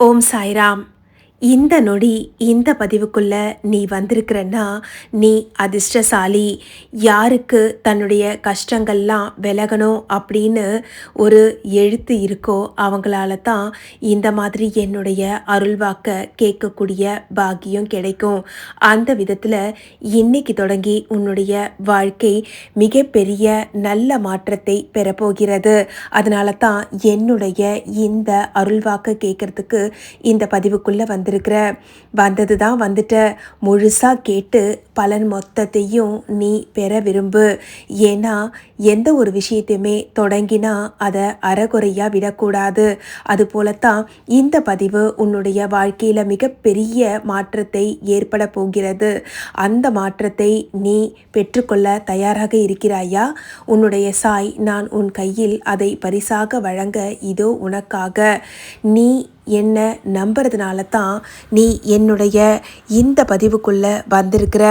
ஓம் சாய்ராம். இந்த நொடி இந்த பதிவுக்குள்ள நீ வந்திருக்கிறன்னா நீ அதிர்ஷ்டசாலி. யாருக்கு தன்னுடைய கஷ்டங்கள்லாம் விலகணும் அப்படின்னு ஒரு எழுத்து இருக்கோ அவங்களால தான் இந்த மாதிரி என்னுடைய அருள்வாக்க கேட்கக்கூடிய பாக்கியம் கிடைக்கும். அந்த விதத்தில் இன்னைக்கு தொடங்கி உன்னுடைய வாழ்க்கை மிகப்பெரிய நல்ல மாற்றத்தை பெறப்போகிறது. அதனால தான் என்னுடைய இந்த அருள்வாக்க கேட்கறதுக்கு இந்த பதிவுக்குள்ளே வந்தது தான் வந்துட்ட. முழுசாக கேட்டு பலன் மொத்தத்தையும் நீ பெற விரும்பு. ஏன்னா எந்த ஒரு விஷயத்தையுமே தொடங்கினா அதை அறகுறையாக விடக்கூடாது. அதுபோலத்தான் இந்த பதிவு உன்னுடைய வாழ்க்கையில் மிகப்பெரிய மாற்றத்தை ஏற்பட போகிறது. அந்த மாற்றத்தை நீ பெற்றுக்கொள்ள தயாராக இருக்கிறாயா? உன்னுடைய சாய் நான் உன் கையில் அதை பரிசாக வழங்க இதோ உனக்காக. நீ என்ன நம்புறதுனால தான் நீ என்னுடைய இந்த பதிவுக்குள்ளே வந்திருக்கிற.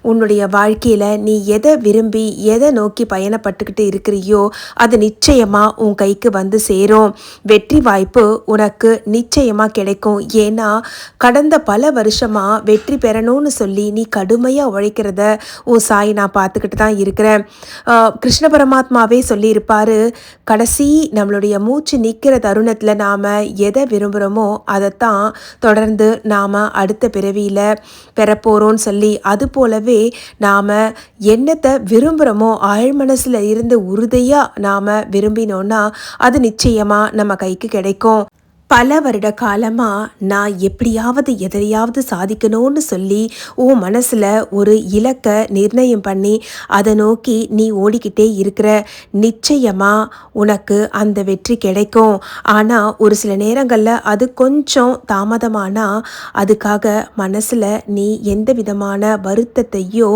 உன்னுடைய வாழ்க்கையில் நீ எதை விரும்பி எதை நோக்கி பயணப்பட்டுக்கிட்டு இருக்கிறியோ அது நிச்சயமாக உன் கைக்கு வந்து சேரும். வெற்றி வாய்ப்பு உனக்கு நிச்சயமாக கிடைக்கும். ஏன்னா கடந்த பல வருஷமாக வெற்றி பெறணும்னு சொல்லி நீ கடுமையாக உழைக்கிறத உன் சாய் நான் பார்த்துக்கிட்டு தான் இருக்கிறேன். கிருஷ்ண பரமாத்மாவே சொல்லியிருப்பார், கடைசி நம்மளுடைய மூச்சு நிற்கிற தருணத்தில் நாம் எதை விரும்புகிறோம் அதைத்தான் தொடர்ந்து நாம் அடுத்த பிறவியில் பெறப்போகிறோன்னு சொல்லி, அது போலவே நாம் என்னத்தை விரும்புகிறோமோ ஆழ்மனசில் இருந்து உறுதியாக நாம் விரும்பினோன்னா அது நிச்சயமாக நம்ம கைக்கு கிடைக்கும். பல வருட காலமாக நான் எப்படியாவது எதையாவது சாதிக்கணும்னு சொல்லி உன் மனசில் ஒரு இலக்கை நிர்ணயம் பண்ணி அதை நோக்கி நீ ஓடிக்கிட்டே இருக்கிற. நிச்சயமாக உனக்கு அந்த வெற்றி கிடைக்கும். ஆனால் ஒரு சில நேரங்களில் அது கொஞ்சம் தாமதமானால் அதுக்காக மனசில் நீ எந்த விதமான வருத்தத்தையோ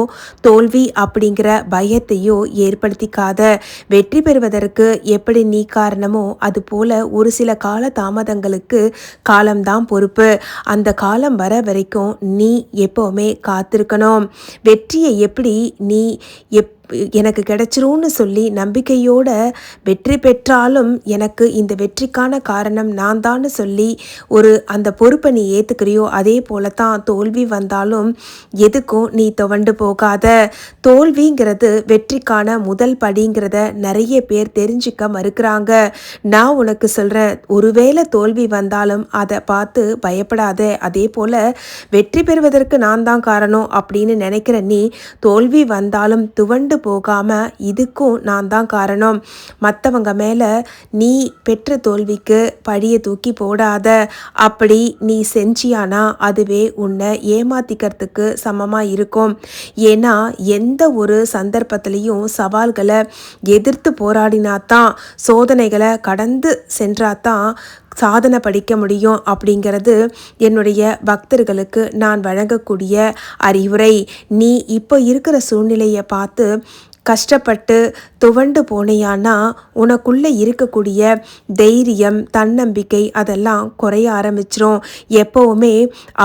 தோல்வி அப்படிங்கிற பயத்தையோ ஏற்படுத்திக்காத. வெற்றி பெறுவதற்கு எப்படி நீ காரணமோ அதுபோல் ஒரு சில கால தாமதங்கள் காலம்தான் பொறுப்பு. அந்த காலம் வர வரைக்கும் நீ எப்பவுமே காத்திருக்கணும். வெற்றியை எப்படி நீ எனக்கு கிடைச்சிரும்னு சொல்லி நம்பிக்கையோட வெற்றி பெற்றாலும் எனக்கு இந்த வெற்றிக்கான காரணம் நான் தான் சொல்லி அந்த பொறுப்பை நீ ஏற்றுக்கிறியோ அதே போல தான் தோல்வி வந்தாலும் எதுக்கும் நீ துவண்டு போகாத. தோல்விங்கிறது வெற்றிக்கான முதல் படிங்கிறத நிறைய பேர் தெரிஞ்சுக்க மறுக்கிறாங்க. நான் உனக்கு சொல்கிறேன், ஒருவேளை தோல்வி வந்தாலும் அதை பார்த்து பயப்படாத. அதே போல் வெற்றி பெறுவதற்கு நான் தான் காரணம் அப்படின்னு நினைக்கிற நீ தோல்வி வந்தாலும் துவண்டு போகாம இதுக்கும் நான் தான் காரணம், மற்றவங்க மேலே நீ பெற்ற தோல்விக்கு பழியை தூக்கி போடாத. அப்படி நீ செஞ்சியானா அதுவே உன்னை ஏமாத்திக்கிறதுக்கு சமமாக இருக்கும். ஏன்னா எந்த ஒரு சந்தர்ப்பத்திலையும் சவால்களை எதிர்த்து போராடினாதான், சோதனைகளை கடந்து சென்றாதான் சாதனை படிக்க முடியும் அப்படிங்கிறது என்னுடைய பக்தர்களுக்கு நான் வழங்கக்கூடிய அறிவுரை. நீ இப்போ இருக்கிற சூழ்நிலையை பார்த்து கஷ்டப்பட்டு துவண்டு போனேயானா உனக்குள்ளே இருக்கக்கூடிய தைரியம் தன்னம்பிக்கை அதெல்லாம் குறைய ஆரம்பிச்சிரும். எப்போவுமே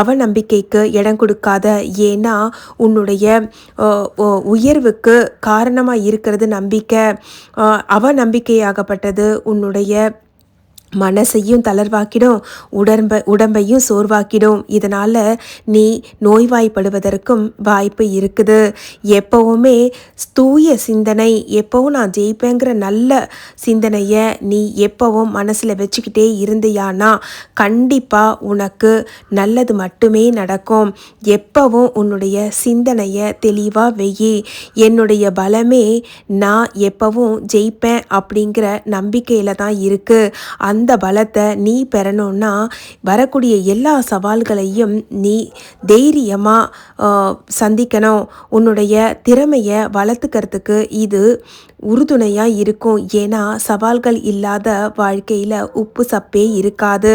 அவநம்பிக்கைக்கு இடம் கொடுக்காத. ஏன்னா உன்னுடைய உயர்வுக்கு காரணமாக இருக்கிறது நம்பிக்கை. அவநம்பிக்கையாகப்பட்டது உன்னுடைய மனசையும் தளர்வாக்கிடும், உடம்பையும் சோர்வாக்கிடும். இதனால் நீ நோய்வாய்ப்படுவதற்கும் வாய்ப்பு இருக்குது. எப்போவுமே தூய சிந்தனை, எப்போவும் நான் ஜெயிப்பேங்கிற நல்ல சிந்தனையை நீ எப்போவும் மனசில் வச்சுக்கிட்டே இருந்தியானா கண்டிப்பாக உனக்கு நல்லது மட்டுமே நடக்கும். எப்போவும் உன்னுடைய சிந்தனையை தெளிவாக வெயி. என்னுடைய பலமே நான் எப்போவும் ஜெயிப்பேன் அப்படிங்கிற நம்பிக்கையில் தான் இருக்குது. அந்த பலத்தை நீ பெறணும்னா வரக்கூடிய எல்லா சவால்களையும் நீ தைரியமாக சந்திக்கணும். உன்னுடைய திறமையை வளர்த்துக்கிறதுக்கு இது உறுதுணையாக இருக்கும். ஏன்னா சவால்கள் இல்லாத வாழ்க்கையில் உப்பு சப்பே இருக்காது.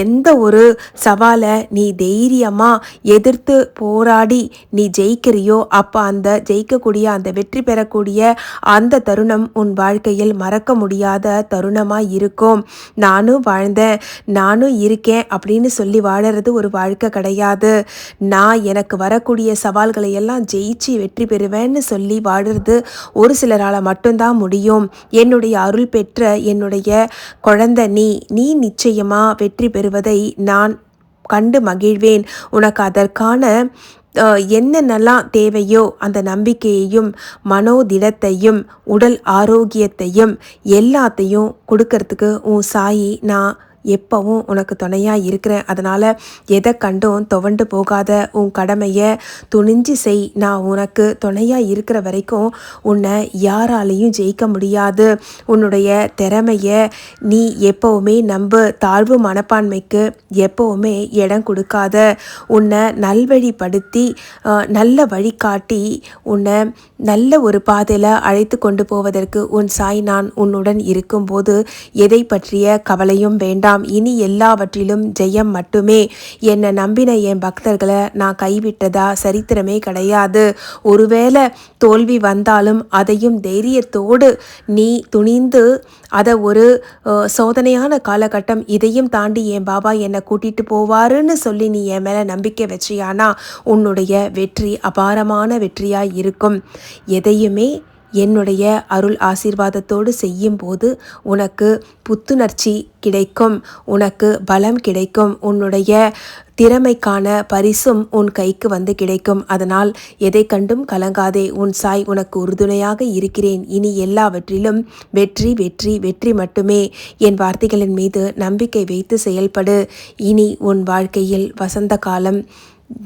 எந்த ஒரு சவாலை நீ தைரியமாக எதிர்த்து போராடி நீ ஜெயிக்கிறியோ அப்போ அந்த ஜெயிக்கக்கூடிய அந்த வெற்றி பெறக்கூடிய அந்த தருணம் உன் வாழ்க்கையில் மறக்க முடியாத தருணமாக இருக்கும். நானும் வாழ்ந்தேன், நானும் இருக்கேன் அப்படின்னு சொல்லி வாழறது ஒரு வாழ்க்கை கிடையாது. நான் எனக்கு வரக்கூடிய சவால்களை எல்லாம் ஜெயிச்சு வெற்றி பெறுவேன்னு சொல்லி வாழுறது ஒரு சிலரால் மட்டும்தான் முடியும். என்னுடைய அருள் பெற்ற என்னுடைய குழந்தை நீ நிச்சயமாக வெற்றி பெறுவதை நான் கண்டு மகிழ்வேன். உனக்கு அதற்கான என்னென்னலாம் தேவையோ அந்த நம்பிக்கையையும் மனோதிடத்தையும் உடல் ஆரோக்கியத்தையும் எல்லாத்தையும் கொடுக்கறதுக்கு உன் சாயி நான் எப்பவும் உனக்கு துணையாக இருக்கிறேன். அதனால் எதை கண்டும் துவண்டு போகாத, உன் கடமையை துணிஞ்சு செய். நான் உனக்கு துணையாக இருக்கிற வரைக்கும் உன்னை யாராலையும் ஜெயிக்க முடியாது. உன்னுடைய திறமையை நீ எப்போவுமே நம்பு. தாழ்வு மனப்பான்மைக்கு எப்போவுமே இடம் கொடுக்காத. உன்னை நல்வழிப்படுத்தி நல்ல வழிகாட்டி உன்னை நல்ல ஒரு பாதையில் அழைத்து கொண்டு போவதற்கு உன் சாய் நான் உன்னுடன் இருக்கும்போது எதை பற்றிய கவலையும் வேண்டாம். இனி எல்லாவற்றிலும் ஜெயம் மட்டுமே. என்னை நம்பின என் பக்தர்களை நான் கைவிட்டதா சரித்திரமே கிடையாது. ஒருவேளை தோல்வி வந்தாலும் அதையும் தைரியத்தோடு நீ துணிந்து அதை ஒரு சோதனையான காலகட்டம், இதையும் தாண்டி என் பாபா என்னை கூட்டிட்டு போவாருன்னு சொல்லி நீ என் மேலே நம்பிக்கை வச்சியானா உன்னுடைய வெற்றி அபாரமான வெற்றியாய் இருக்கும். எதையுமே என்னுடைய அருள் ஆசீர்வாதத்தோடு செய்யும்போது உனக்கு புத்துணர்ச்சி கிடைக்கும், உனக்கு பலம் கிடைக்கும், உன்னுடைய திறமைக்கான பரிசும் உன் கைக்கு வந்து கிடைக்கும். அதனால் எதை கண்டும் கலங்காதே. உன் சாய் உனக்கு உறுதுணையாக இருக்கிறேன். இனி எல்லாவற்றிலும் வெற்றி வெற்றி வெற்றி மட்டுமே. என் வார்த்தைகளின் மீது நம்பிக்கை வைத்து செயல்படு. இனி உன் வாழ்க்கையில் வசந்த காலம்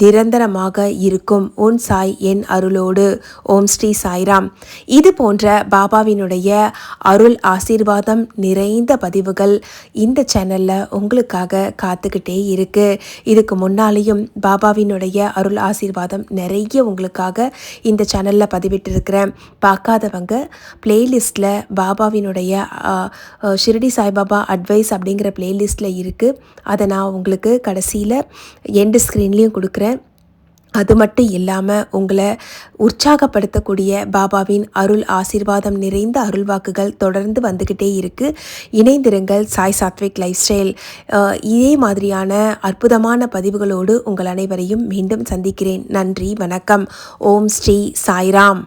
நிரந்தரமாக இருக்கும். உன் சாய் என் அருளோடு. ஓம் ஸ்ரீ சாய்ராம். இது போன்ற பாபாவினுடைய அருள் ஆசீர்வாதம் நிறைந்த பதிவுகள் இந்த சேனலில் உங்களுக்காக காத்துக்கிட்டே இருக்குது. இதுக்கு முன்னாலேயும் பாபாவினுடைய அருள் ஆசீர்வாதம் நிறைய உங்களுக்காக இந்த சேனலில் பதிவிட்டிருக்கிறேன். பார்க்காதவங்க பிளேலிஸ்ட்டில் பாபாவினுடைய ஷிரடி சாய்பாபா அட்வைஸ் அப்படிங்கிற பிளேலிஸ்ட்டில் இருக்குது. அதை நான் உங்களுக்கு கடைசியில் எண்டு ஸ்க்ரீன்லேயும் கொடுக்குறேன். அது மட்டும் இல்லாமல் உங்களை உற்சாகப்படுத்தக்கூடிய பாபாவின் அருள் ஆசீர்வாதம் நிறைந்த அருள்வாக்குகள் தொடர்ந்து வந்துக்கிட்டே இருக்குது. இணைந்திருங்கள் சாய் சாத்விக் லைஃப் ஸ்டைல். இதே மாதிரியான அற்புதமான பதிவுகளோடு உங்கள் அனைவரையும் மீண்டும் சந்திக்கிறேன். நன்றி, வணக்கம். ஓம் ஸ்ரீ சாய்ராம்.